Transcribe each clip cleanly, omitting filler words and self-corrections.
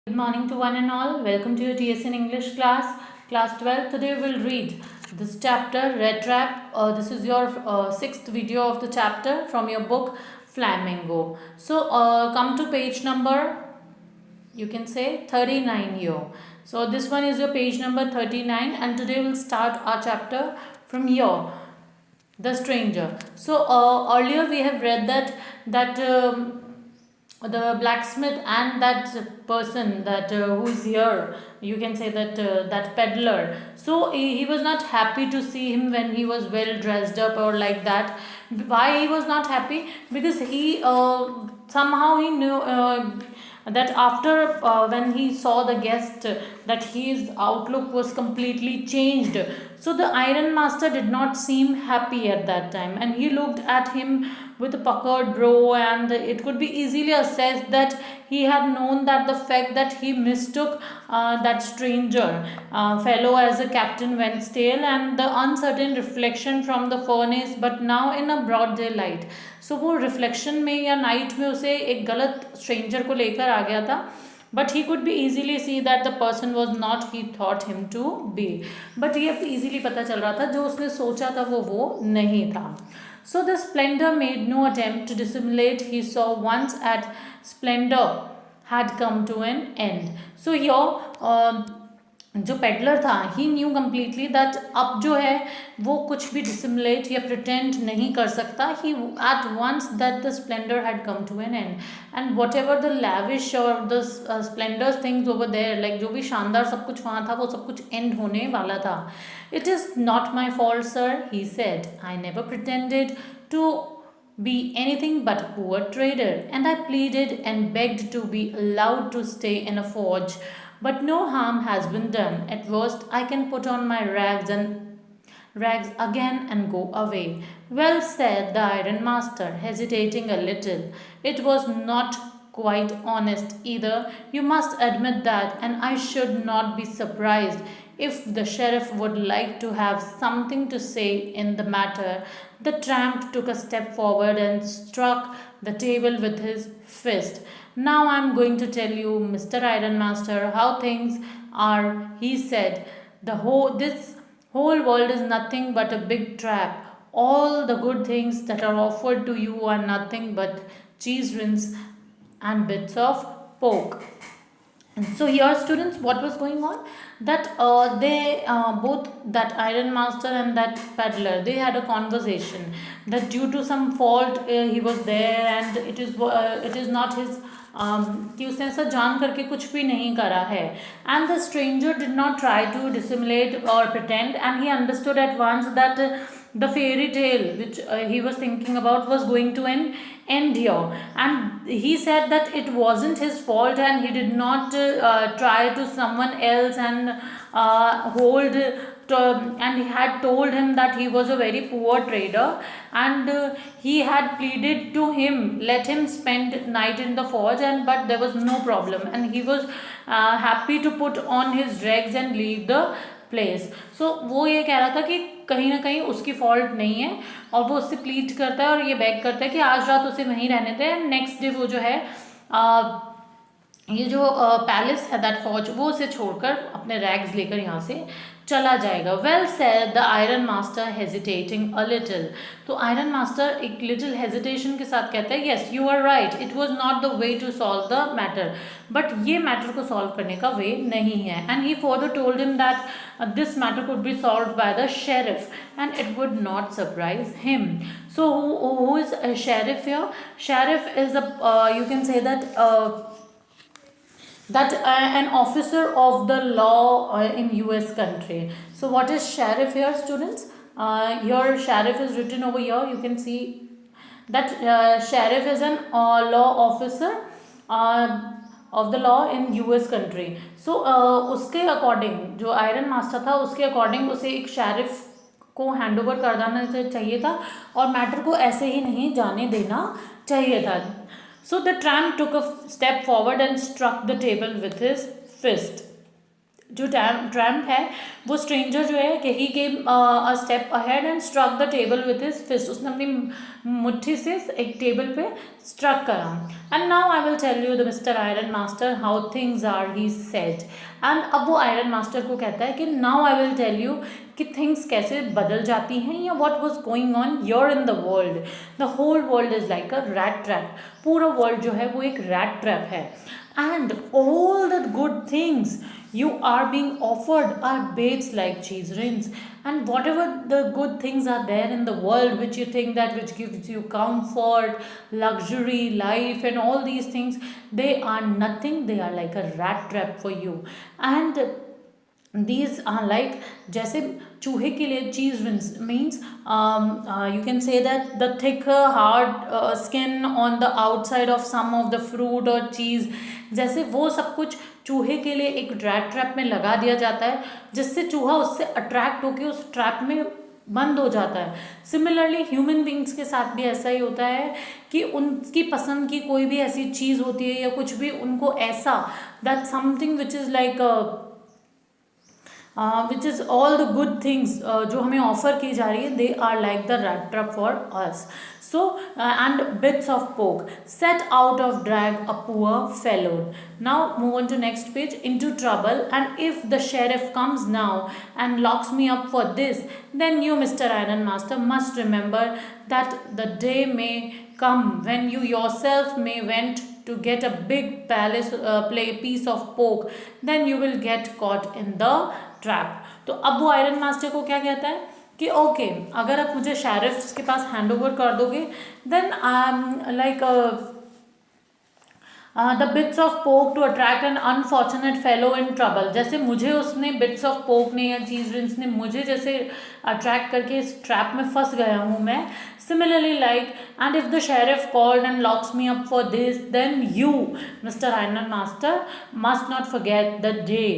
Good morning to one and all. Welcome to your TSN English class, class 12. Today we will read this chapter, Red Trap. This is your sixth video of the chapter from your book, Flamingo. So come to page number, you can say 39 here. So this one is your page number 39, and today we'll start our chapter from here. The stranger. So earlier we have read that the blacksmith and that person that who is here, you can say that peddler, so he was not happy to see him when he was well dressed up or like that. Why he was not happy? Because he somehow he knew that after when he saw the guest, that his outlook was completely changed. So the iron master did not seem happy at that time, and he looked at him with a puckered brow, and it could be easily assessed that he had known that the fact that he mistook that stranger fellow as a Captain Wensdale, and the uncertain reflection from the furnace, but now in a broad daylight. So वो reflection में या night में उसे एक गलत stranger को लेकर आ गया था, but he could be easily see that the person was not he thought him to be, but ये ईजिली पता चल रहा था जो उसने सोचा था वो नहीं था. So the splendor made no attempt to dissimulate. He saw once at splendor had come to an end. So here जो पेडलर था, ही न्यू कम्प्लीटली दैट अब जो है वो कुछ भी डिसिमुलेट या प्रिटेंड नहीं कर सकता. He at once that the splendour had come to an end, and whatever the lavish और the splendours things over there, like जो भी शानदार सब कुछ वहाँ था वो सब कुछ एंड होने वाला था. It is not my fault sir, he said. I never pretended to be anything but a poor trader, and I pleaded and begged to be allowed to stay in a forge. But no harm has been done. At worst, I can put on my rags again and go away. Well, said the iron master, hesitating a little. It was not quite honest either. You must admit that, and I should not be surprised if the sheriff would like to have something to say in the matter. The tramp took a step forward and struck the table with his fist. Now I am going to tell you, Mr. Ironmaster, how things are, he said. This whole world is nothing but a big trap. All the good things that are offered to you are nothing but cheese rinds and bits of pork. And so here, students, what was going on? That they both, that iron master and that peddler, they had a conversation that due to some fault he was there, and it is not his कि उसने ऐसा जान करके कुछ भी नहीं करा है. And the stranger did not try to dissimulate or pretend, and he understood at once that the fairy tale which he was thinking about was going to end here. And he said that it wasn't his fault, and he did not try to someone else and and he had told him that he was a very poor trader, and he had pleaded to him, let him spend night in the forge, and but there was no problem, and he was happy to put on his rags and leave the place. So वो ये कह रहा था कि कहीं ना कहीं उसकी फॉल्ट नहीं है, और वो उससे प्लीट करता है और ये बैक करता है कि आज रात उसे वहीं रहने दें. नेक्स्ट डे वो जो है ये जो पैलेस है दैट फॉर्ज, वो उसे छोड़कर अपने रैग्स लेकर यहाँ से चला जाएगा. Well said the iron master hesitating a little. तो आयरन मास्टर एक लिटिल हेजिटेशन के साथ कहता है, yes you are right, it was not the way to solve the matter, but ये मैटर को सॉल्व करने का वे नहीं है. And he further told him that this matter could be solve by the sheriff, and it would not surprise him. So who is sheriff here? Sheriff is you can say that an officer of the law in US country. So what is sheriff here, students? Here sheriff is written over here. You can see that sheriff is an law officer of the law in US country. So उसके according जो iron master था उसके according उसे एक sheriff को hand over कर देना चाहिए था, और मैटर को ऐसे ही नहीं जाने देना चाहिए था. So the tramp took a step forward and struck the table with his fist. जो ट्रैम्प है वो स्ट्रेंजर जो है कि he came a step ahead and struck the table with his fist, उसने अपनी मुट्ठी से एक टेबल पे स्ट्रक करा. And now I will tell you the mister iron master how things are, he said. And अब वो आयरन मास्टर को कहता है कि now I will tell you कि थिंग्स कैसे बदल जाती हैं या what was going on your in the world. The whole world is like a rat trap. पूरा वर्ल्ड जो है वो एक रैट ट्रैप है. And all the good things you are being offered are baits like cheese rings, and whatever the good things are there in the world which you think that which gives you comfort, luxury, life and all these things, they are nothing. They are like a rat trap for you. And these are like जैसे चूहे के लिए चीज means you can say that the thicker hard skin on the outside of some of the fruit or cheese, जैसे वो सब कुछ चूहे के लिए एक ड्रैग ट्रैप में लगा दिया जाता है जिससे चूहा उससे अट्रैक्ट होकर उस ट्रैप में बंद हो जाता है. सिमिलरली ह्यूमन बींग्स के साथ भी ऐसा ही होता है कि उनकी पसंद की कोई भी ऐसी चीज़ होती है या कुछ भी उनको ऐसा that something which is like which is all the good things जो हमें ऑफर की जा रही है, they are like the rat trap for us. So and bits of pork set out of drag a poor fellow. Now move on to next page. Into trouble, and if the sheriff comes now and locks me up for this, then you, Mr. Iron Master, must remember that the day may come when you yourself may went to get a big piece of pork, then you will get caught in the trap. तो अब वो आयरन मास्टर को क्या कहता है कि ओके अगर आप मुझे शेरिफ्स के पास हैंड ओवर कर दोगे then I am like the bits of poke to attract an unfortunate fellow in trouble. जैसे मुझे उसने बिट्स ऑफ पोक ने या चीज रिंस ने मुझे जैसे अट्रैक्ट करके इस ट्रैप में फंस गया हूँ मैं. Similarly, like, and if the sheriff called and locks me up for this, then you, Mr. Iron Master, must not forget the day.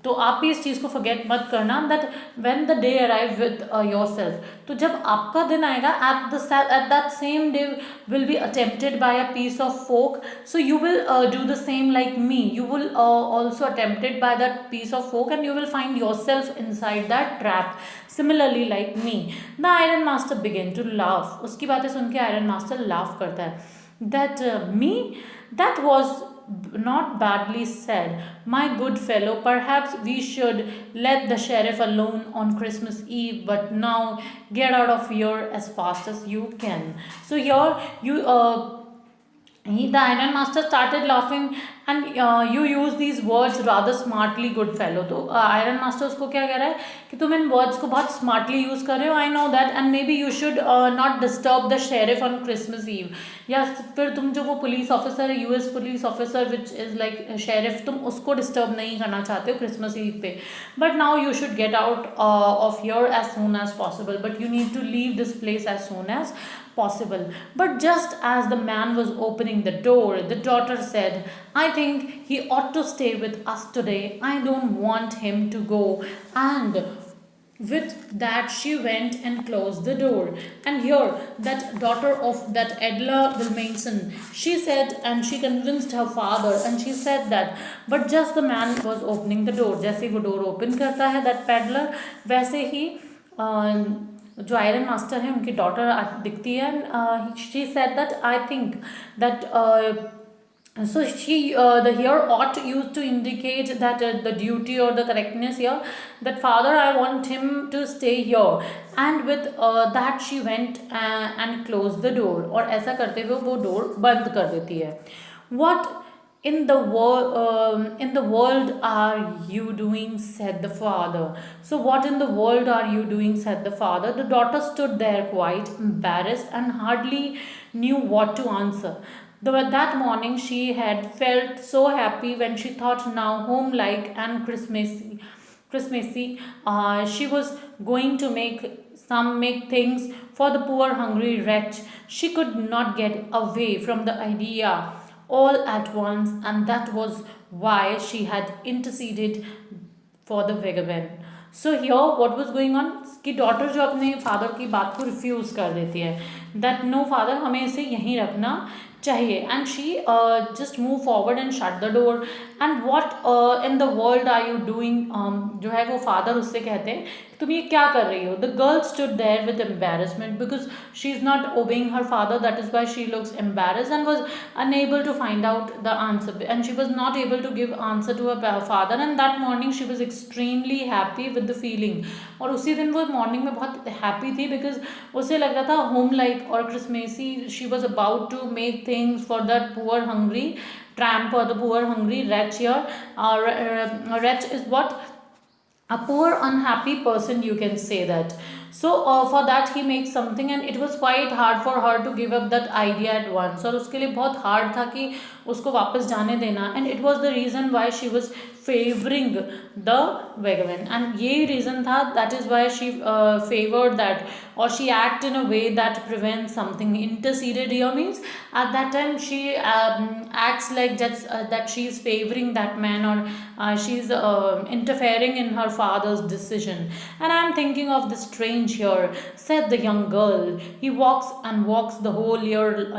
तो आप भी इस चीज़ को फॉरगेट मत करना that when the day arrive with yourself. तो जब आपका दिन आएगा at that same day will be attempted by a piece of folk, so you will do the same like me. You will also attempted by that piece of folk and you will find yourself inside that trap. Similarly like me. The iron master begin to laugh. उसकी बातें सुन के iron master laugh करता है. That me that was not badly said, my good fellow. Perhaps we should let the sheriff alone on Christmas Eve, but now get out of here as fast as you can. So here you the Iron Master started laughing and you use these words rather smartly, good fellow. तो Iron Master उसको क्या कह रहा है कि तुम इन words को बहुत smartly use कर रहे हो. I know that, and maybe you should not disturb the sheriff on Christmas Eve. या फिर तुम जो वो पुलिस ऑफिसर है, US police officer which is like sheriff, तुम उसको डिस्टर्ब नहीं करना चाहते हो क्रिसमस ईव पे. But now you should get out of here as soon as possible, but you need to leave this place as soon as possible. But just as the man was opening the door, the daughter said, I think he ought to stay with us today. I don't want him to go. And with that she went and closed the door. And here that daughter of that Edla Wilmington, she said, and she convinced her father, and she said that, but just the man was opening the door. जैसे वो door open करता है that peddler, वैसे ही जो iron master है उनकी daughter दिखती है. She said that I think that so she the here ought used to indicate that the duty or the correctness here, that father I want him to stay here. And with that she went and closed the door. और ऐसा करते हुए वो door बंद कर देती है. What in the world are you doing, said the father. So what in the world are you doing, said the father. The daughter stood there quite embarrassed and hardly knew what to answer. That morning she had felt so happy when she thought now home-like and Christmassy. She was going to make things for the poor hungry wretch. She could not get away from the idea all at once, and that was why she had interceded for the vagabond. So here what was going on कि daughter जो अपने father की बात को refuse कर देती है, that no father हमें इसे यहीं रखना चाहिए. And she just move forward and shut the door. And what in the world are you doing? जो है वो फादर उससे कहते हैं तुम ये क्या कर रही हो. The girl stood there with embarrassment because she is not obeying her father, that is why she looks embarrassed and was unable to find out the answer, and she was not able to give answer to her father. And that morning she was extremely happy with the feeling. और उसी दिन वो morning में बहुत happy थी because उसे लग रहा था होम लाइक और Christmassy. She was about to make things for that poor hungry tramp or the poor hungry wretch here. Wretch is what a poor unhappy person, you can say that. So for that he makes something, and it was quite hard for her to give up that idea at once. और उसके लिए बहुत hard था कि उसको वापस जाने देना. And it was the reason why she was favoring the vagabond, and यही reason था, that is why she favored that, or she act in a way that prevents something. Interceded here means at that time she acts like that she is favoring that man, or she is interfering in her father's decision. And I am thinking of the strange here, said the young girl. He walks and walks the whole year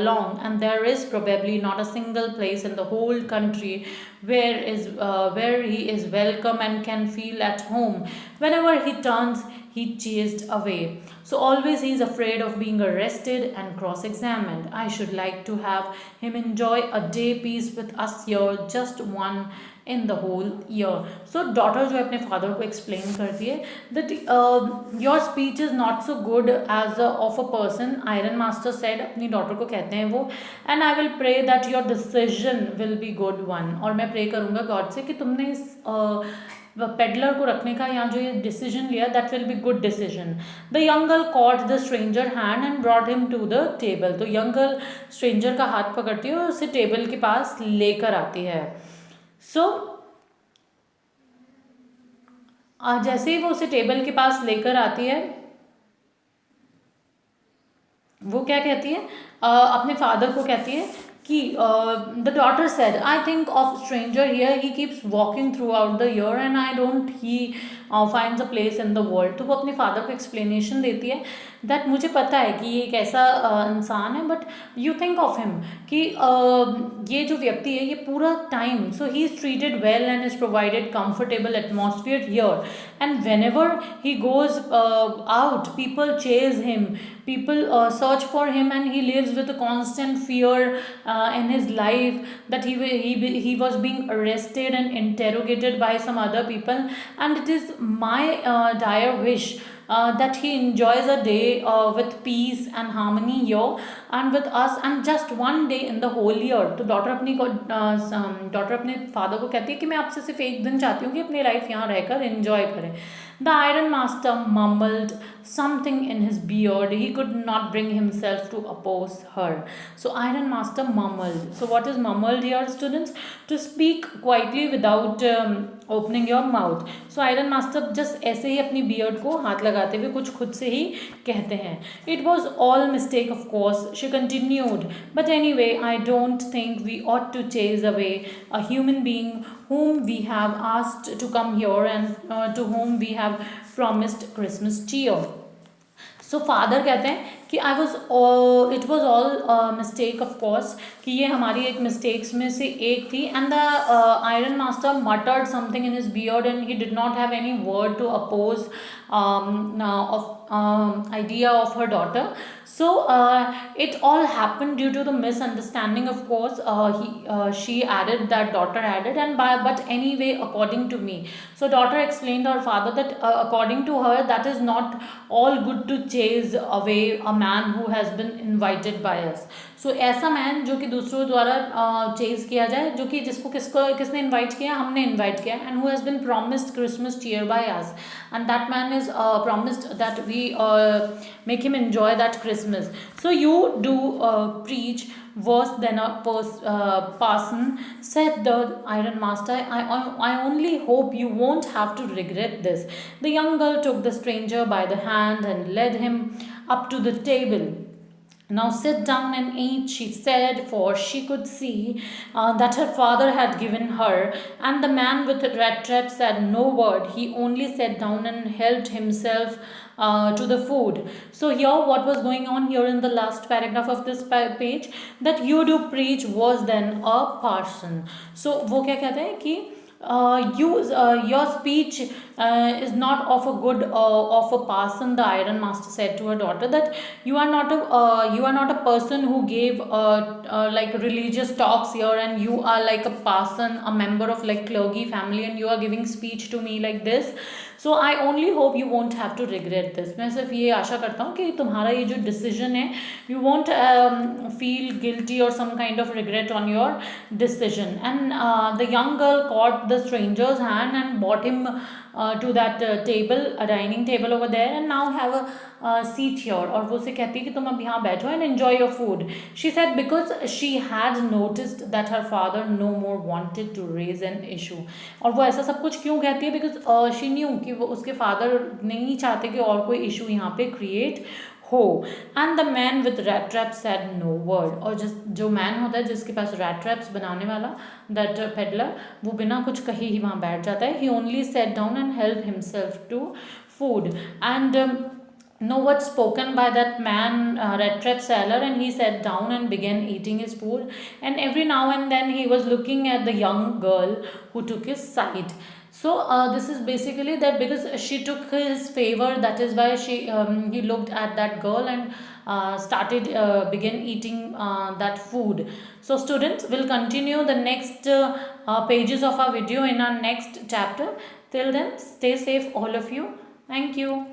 long, and there is probably not a single place in the whole country where he is welcome and can feel at home. Whenever he turns, he chased away. So always he is afraid of being arrested and cross-examined. I should like to have him enjoy a day peace with us here, just one in the whole year. So daughter जो है अपने father को explain करती है that your speech is not so good as of a person. Iron Master said, अपनी daughter को कहते हैं वो, and I will pray that your decision will be good one. और मैं pray करूँगा God से कि तुमने इस पेडलर को रखने का यहाँ जो ये डिसीजन लिया, that will be good decision. The young girl caught the stranger hand and brought him to the table. तो यंग गर्ल स्ट्रेंजर का हाथ पकड़ती है और उसे टेबल के पास लेकर आती है. सो जैसे ही वो उसे टेबल के पास लेकर आती है, वो क्या कहती है, अपने फादर को कहती है कि the daughter said, I think of stranger here, he keeps walking through out the year and I don't he finds a place in the world. तो वो अपने फादर को एक्सप्लेनेशन देती है दैट मुझे पता है कि ये एक ऐसा इंसान है, but you think of him कि ये जो व्यक्ति है ये पूरा time, so he is treated well and is provided comfortable atmosphere here, and when ever he goes out people chase him, people search for him, and he lives with a constant fear in his life that he was being arrested and interrogated by some other people. And it is my dire wish that he enjoys a day with peace and harmony here and with us, and just one day in the whole year. तो daughter अपने father को कहती है कि मैं आपसे सिर्फ एक दिन चाहती हूँ कि अपनी लाइफ यहाँ रहकर एंजॉय करें. The Iron Master mumbled something in his beard. He could not bring himself to oppose her. So Iron Master mumbled. So what is mumbled here, students? To speak quietly without opening your mouth. So Iron Master just ऐसे ही अपनी beard को हाथ लगाते हुए कुछ खुद से ही कहते हैं. It was all mistake, of course, she continued. But anyway, I don't think we ought to chase away a human being whom we have asked to come here and to whom we have promised Christmas cheer. So father कहते हैं कि it was all mistake of course, कि ये हमारी एक mistakes में से एक थी. And the iron master muttered something in his beard and he did not have any word to oppose idea of her daughter. So it all happened due to the misunderstanding, of course. She added, that daughter added, but anyway, according to me. So daughter explained to her father that according to her, that is not all good to chase away a man who has been invited by us. So ऐसा man जो कि दूसरों द्वारा chase किया जाए, जो कि किसने इन्वाइट किया, हमने इन्वाइट किया, and who has been promised Christmas cheer by us, and that man is promised that we make him enjoy that Christmas. So you do preach worse than a parson, said the Iron Master. I only hope you won't have to regret this. The young girl took the stranger by the hand and led him up to the table. Now sit down and eat, she said, for she could see that her father had given her. And the man with the rat trap said no word. He only sat down and helped himself to the food. So here, what was going on here in the last paragraph of this page, that you do preach was then a parson. So वो क्या कहते हैं कि your speech is not of a good of a parson. The iron master said to her daughter that you are not a person who gave like religious talks here, and you are like a parson, a member of like clergy family, and you are giving speech to me like this. So I only hope you won't have to regret this. मैं सिर्फ ये आशा करता हूँ कि तुम्हारा ये जो decision है, यू वॉन्ट फील गिल्टी और some kind of regret on your decision. And the young girl caught the stranger's hand and brought him to that table, a dining table over there, and now have a seat here. और वो उसे कहती है कि तुम अब यहाँ बैठो and enjoy your food. She said because she had noticed that her father no more wanted to raise an issue. और वो ऐसा सब कुछ क्यों कहती है? Because she knew कि वो उसके father नहीं चाहते कि और कोई issue यहाँ पे create हो. And the man with rat trap said no word. और जो मैन होता है जिसके पास रैट ट्रैप्स बनाने वाला, दैट पेडलर, वो बिना कुछ कहे ही वहाँ बैठ जाता है. He only sat down and help himself to food. एंड no words spoken by that man, red trap seller, and he sat down and began eating his food, and every now and then he was looking at the young girl who took his side. So this is basically that because she took his favor, that is why he looked at that girl and began eating that food. So students, will continue the next pages of our video in our next chapter. Till then, stay safe all of you. Thank you.